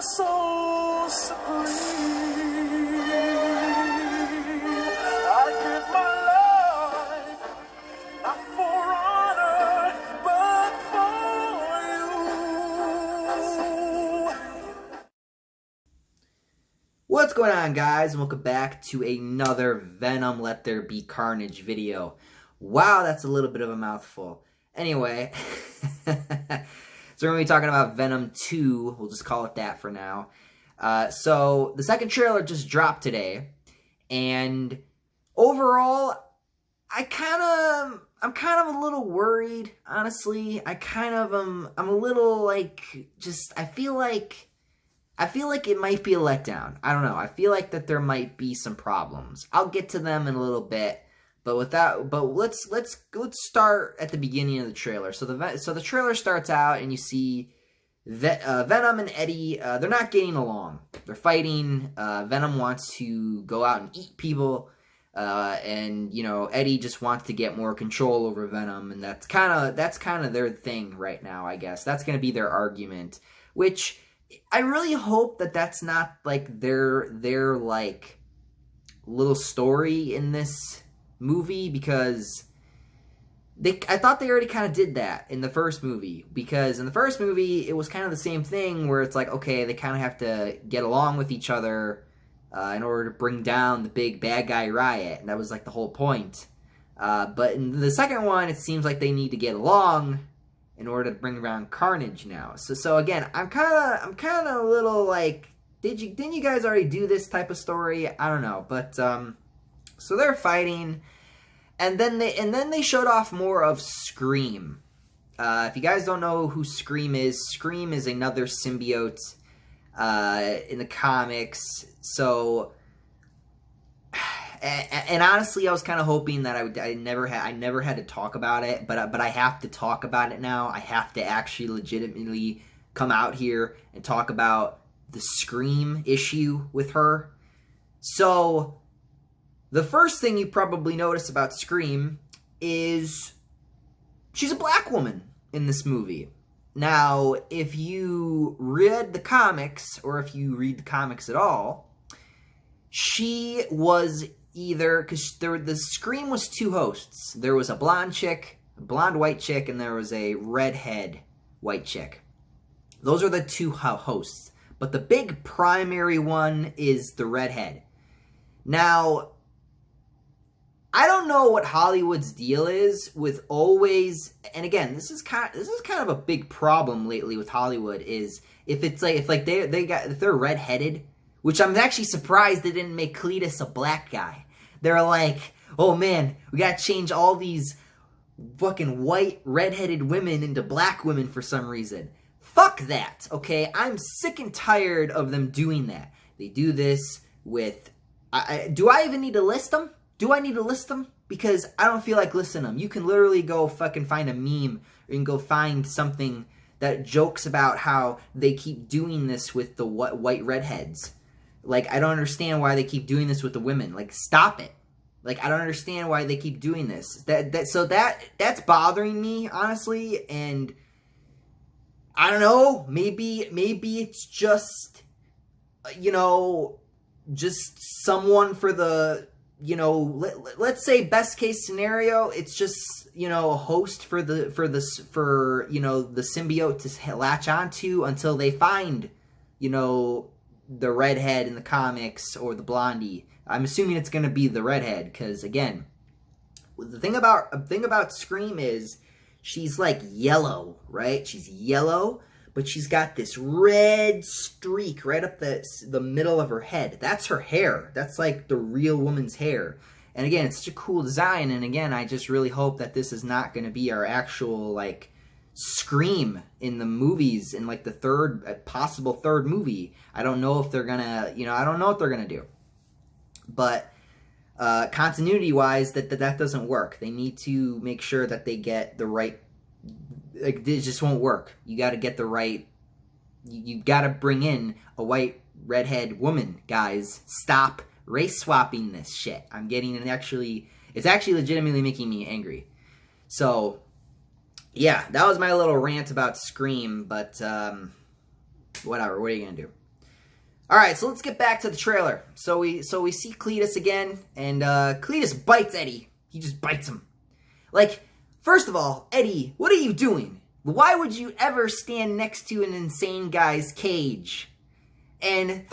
so supreme. I give my life, not for honor, but for you. What's going on, guys? And welcome back to another Venom Let There Be Carnage video. Wow, that's a little bit of a mouthful. Anyway, so we're going to be talking about Venom 2. We'll just call it that for now. So the second trailer just dropped today, and overall, I'm kind of a little worried, honestly. I'm a little I feel like it might be a letdown. I don't know. I feel like that there might be some problems. I'll get to them in a little bit, but let's start at the beginning of the trailer. So the trailer starts out and you see Venom and Eddie. They're not getting along. They're fighting. Venom wants to go out and eat people, and Eddie just wants to get more control over Venom, and that's kind of their thing right now. I guess that's going to be their argument, which I really hope that that's not like their like little story in this movie, because I thought they already kind of did that in the first movie, because in the first movie it was kind of the same thing where it's like, okay, they kind of have to get along with each other in order to bring down the big bad guy Riot, and that was like the whole point. But in the second one, it seems like they need to get along in order to bring around Carnage now. So again, I'm kind of a little like, didn't you guys already do this type of story? I don't know, but so they're fighting, and then they showed off more of Scream. If you guys don't know who Scream is another symbiote in the comics. So, and honestly, I was kind of hoping that I never had to talk about it, but I have to talk about it now. I have to actually legitimately come out here and talk about the Scream issue with her. So, the first thing you probably notice about Scream is she's a black woman in this movie. Now, if you read the comics, or if you read the comics at all, she was either, because the Scream was two hosts. There was a blonde white chick, and there was a redhead white chick. Those are the two hosts. But the big primary one is the redhead. Now, I don't know what Hollywood's deal is with always, and again, this is kind of a big problem lately with Hollywood, is if they're redheaded, which I'm actually surprised they didn't make Cletus a black guy. They're like, oh man, we gotta change all these fucking white redheaded women into black women for some reason. Fuck that, okay? I'm sick and tired of them doing that. They do this with, do I even need to list them? Do I need to list them? Because I don't feel like listing them. You can literally go fucking find a meme, or you can go find something that jokes about how they keep doing this with the white redheads. Like, I don't understand why they keep doing this with the women. Like, stop it. Like, I don't understand why they keep doing this. That's bothering me, honestly, and I don't know, maybe it's just, just someone for the, let's say best case scenario, it's just, a host for the symbiote to latch onto until they find, the redhead in the comics or the blondie. I'm assuming it's going to be the redhead, because again, the thing about Scream is she's like yellow, right? She's yellow, but she's got this red streak right up the middle of her head. That's her hair. That's like the real woman's hair. And again, it's such a cool design. And again, I just really hope that this is not going to be our actual like Scream in the movies, in like the possible third movie. I don't know if they're gonna, I don't know what they're gonna do. But continuity wise, that doesn't work. They need to make sure that they get the right, like, it just won't work. You got to get the right, you got to bring in a white redhead woman, guys. Stop race swapping this shit. I'm getting it's actually legitimately making me angry. So yeah, that was my little rant about Scream, but whatever, what are you gonna do? All right, so let's get back to the trailer. So we see Cletus again, and Cletus bites Eddie. He just bites him. Like, first of all, Eddie, what are you doing? Why would you ever stand next to an insane guy's cage? And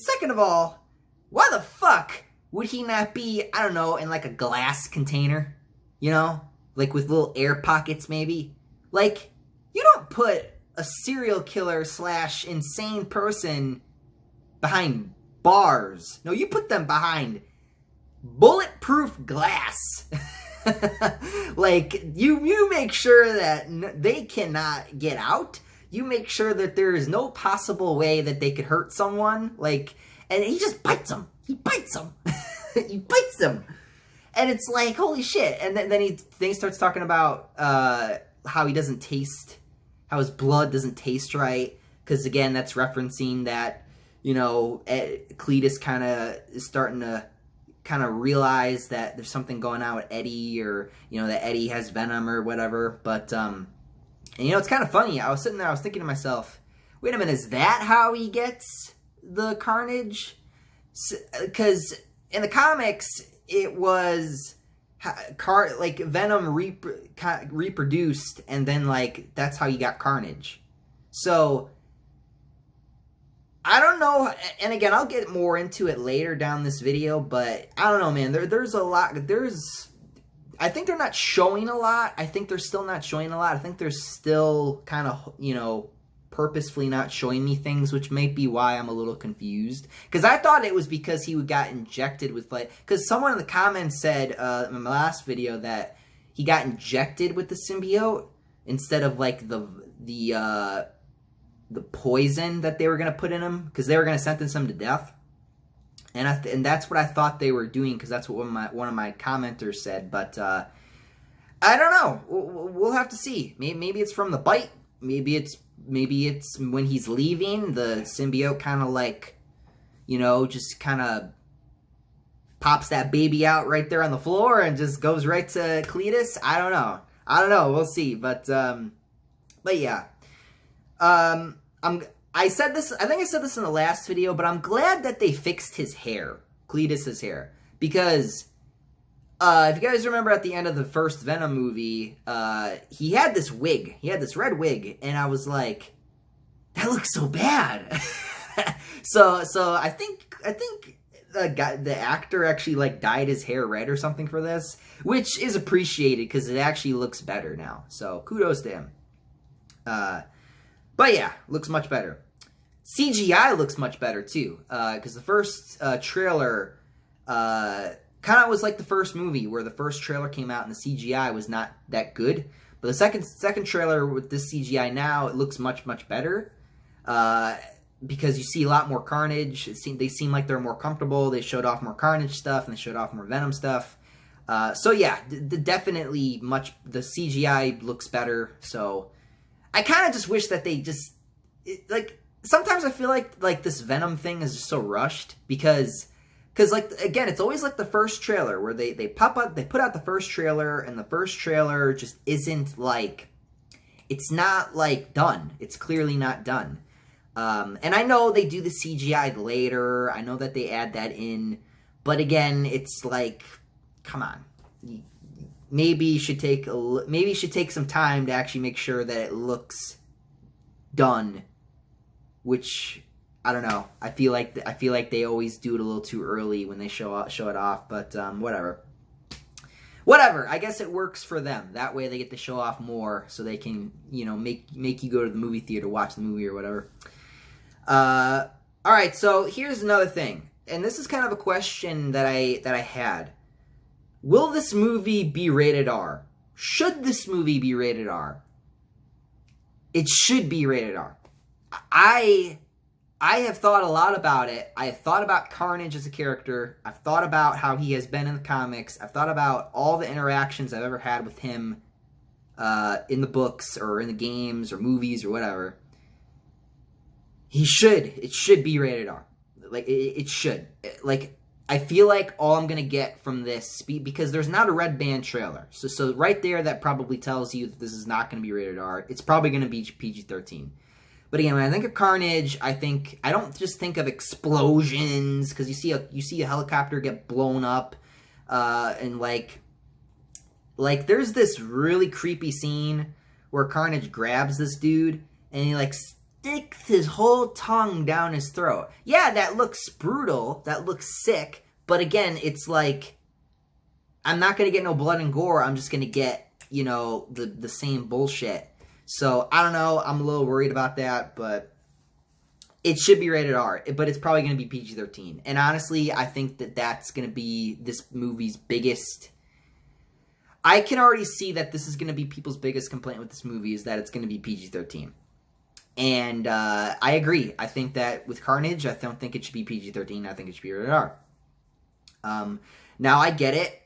second of all, why the fuck would he not be, I don't know, in like a glass container? You know? Like with little air pockets maybe? Like, you don't put a serial killer / insane person behind bars. No, you put them behind bulletproof glass. Like, you make sure that they cannot get out. You make sure that there is no possible way that they could hurt someone. Like, and he just bites them. He bites them. He bites them. And it's like, holy shit. And then he starts talking about how he doesn't taste, how his blood doesn't taste right. Because, again, that's referencing that, you know, Cletus kind of is starting to kind of realize that there's something going on with Eddie, or, you know, that Eddie has Venom or whatever. But, and, you know, it's kind of funny. I was sitting there, I was thinking to myself, wait a minute, is that how he gets the Carnage? Because in the comics, it was like Venom reproduced, and then like that's how you got Carnage. So I don't know, and again, I'll get more into it later down this video, but I don't know, man. There's a lot. I think they're not showing a lot. I think they're still not showing a lot. I think they're still kind of, you know, purposefully not showing me things, which may be why I'm a little confused. Because I thought it was because he got injected with, like, because someone in the comments said in my last video that he got injected with the symbiote instead of like the poison that they were gonna put in him, because they were gonna sentence him to death. And that's what I thought they were doing, because that's what one of my commenters said. But I don't know. We'll have to see. Maybe it's from the bite. Maybe it's when he's leaving, the symbiote kind of like, you know, just kind of pops that baby out right there on the floor and just goes right to Cletus. I don't know. We'll see. But yeah. I said this, I think I said this in the last video, but I'm glad that they fixed his hair, Cletus's hair, because if you guys remember at the end of the first Venom movie, he had this wig, he had this red wig, and I was like, that looks so bad. so I think the actor actually like dyed his hair red or something for this, which is appreciated because it actually looks better now. So kudos to him. But yeah, looks much better. CGI looks much better too, because the first trailer kind of was like the first movie, where the first trailer came out and the CGI was not that good. But the second trailer with this CGI now, it looks much better, because you see a lot more Carnage. They seem like they're more comfortable. They showed off more Carnage stuff and they showed off more Venom stuff. So yeah, definitely the CGI looks better. So I kind of just wish that they just, like, sometimes I feel like this Venom thing is just so rushed, because like, again, it's always like the first trailer where they put out the first trailer, and the first trailer just isn't like, it's not like done. It's clearly not done. And I know they do the CGI later. I know that they add that in, but again, it's like, come on. Maybe you should take some time to actually make sure that it looks done, which I don't know. I feel like they always do it a little too early when they show it off, but whatever. I guess it works for them. That way they get to show off more, so they can, you know, make you go to the movie theater to watch the movie or whatever. All right, so here's another thing, and this is kind of a question that I had. Will this movie be rated R? Should this movie be rated R? It should be rated R. I have thought a lot about it. I have thought about Carnage as a character. I've thought about how he has been in the comics. I've thought about all the interactions I've ever had with him in the books or in the games or movies or whatever. It should be rated R. Like, it should. Like, I feel like all I'm going to get from this, because there's not a red band trailer. So right there, that probably tells you that this is not going to be rated R. It's probably going to be PG-13. But again, when I think of Carnage, I don't just think of explosions, because you see a helicopter get blown up, and like there's this really creepy scene where Carnage grabs this dude and he like sticks his whole tongue down his throat. Yeah, that looks brutal, that looks sick, but again, it's like, I'm not gonna get no blood and gore, I'm just gonna get, you know, the same bullshit. So, I don't know, I'm a little worried about that, but it should be rated R, but it's probably going to be PG-13. And honestly, I think that that's going to be this movie's biggest... I can already see that this is going to be people's biggest complaint with this movie, is that it's going to be PG-13. And I agree. I think that with Carnage, I don't think it should be PG-13. I think it should be rated R. Now I get it,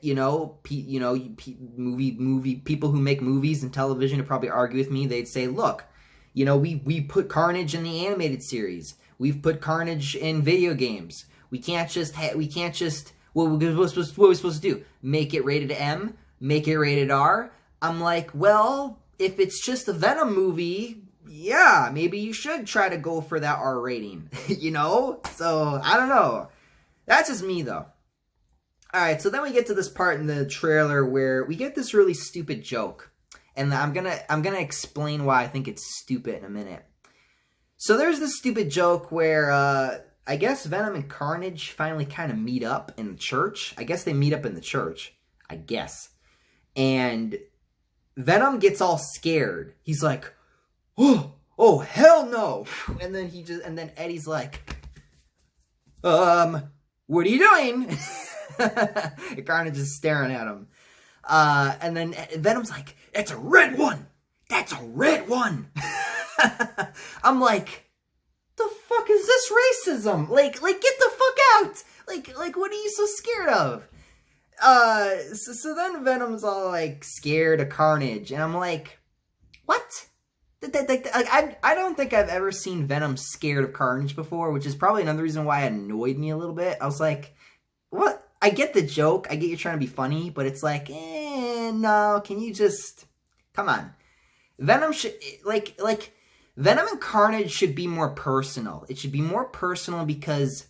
movie people who make movies and television would probably argue with me. They'd say, look, we put Carnage in the animated series. We've put Carnage in video games. We can't just what are we supposed to do? Make it rated M? Make it rated R? I'm like, well, if it's just a Venom movie, yeah, maybe you should try to go for that R rating, So, I don't know. That's just me, though. Alright, so then we get to this part in the trailer where we get this really stupid joke. And I'm gonna explain why I think it's stupid in a minute. So there's this stupid joke where, I guess Venom and Carnage finally kind of meet up in the church. I guess they meet up in the church. I guess. And Venom gets all scared. He's like, oh, hell no! And then Eddie's like, what are you doing? Carnage is staring at him. And then Venom's like, it's a red one! That's a red one! I'm like, the fuck is this racism? Like, get the fuck out! Like, what are you so scared of? So then Venom's all, like, scared of Carnage, and I'm like, what? I don't think I've ever seen Venom scared of Carnage before, which is probably another reason why it annoyed me a little bit. I was like, what? I get the joke, I get you're trying to be funny, but it's like, no, can you just, come on. Venom should, Venom and Carnage should be more personal. It should be more personal because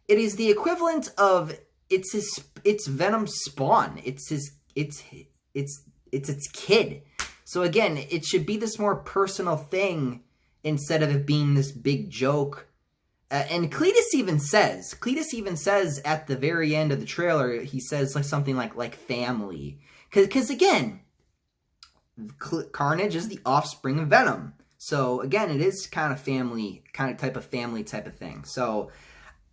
it is the equivalent of, it's Venom's spawn. It's its kid. So again, it should be this more personal thing instead of it being this big joke. And Cletus even says at the very end of the trailer, he says like something like family. Because again, Carnage is the offspring of Venom. So again, it is kind of family type of thing. So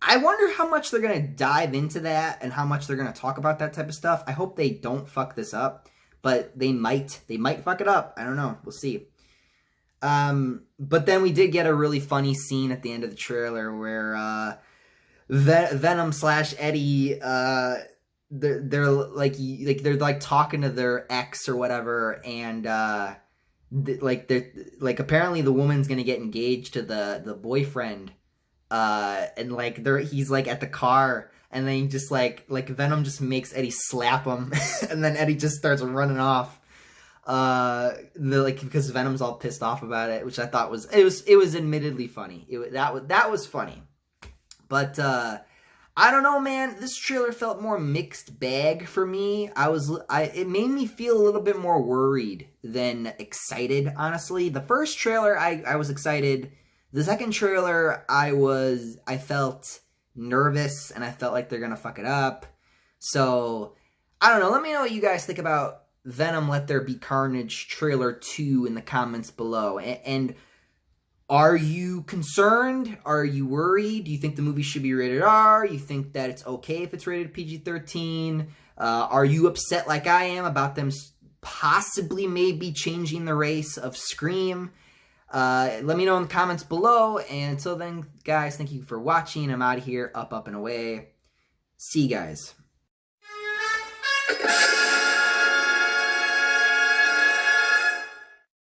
I wonder how much they're going to dive into that and how much they're going to talk about that type of stuff. I hope they don't fuck this up, but they might fuck it up. I don't know. We'll see. But then we did get a really funny scene at the end of the trailer where, Venom / Eddie, they're like talking to their ex or whatever, and, apparently the woman's gonna get engaged to the boyfriend, and he's like at the car, and then he just like Venom just makes Eddie slap him, and then Eddie just starts running off. Because Venom's all pissed off about it, which I thought was admittedly funny. That was funny, but I don't know, man. This trailer felt more mixed bag for me. It made me feel a little bit more worried than excited. Honestly, the first trailer I was excited. The second trailer I felt nervous and I felt like they're gonna fuck it up. So I don't know. Let me know what you guys think about Venom Let There Be Carnage trailer 2 in the comments below. And are you concerned? Are you worried? Do you think the movie should be rated R? You think that it's okay if it's rated PG-13? Are you upset like I am about them possibly maybe changing the race of Scream? Let me know in the comments below. And until then, guys, thank you for watching. I'm out of here. Up, and away. See you guys.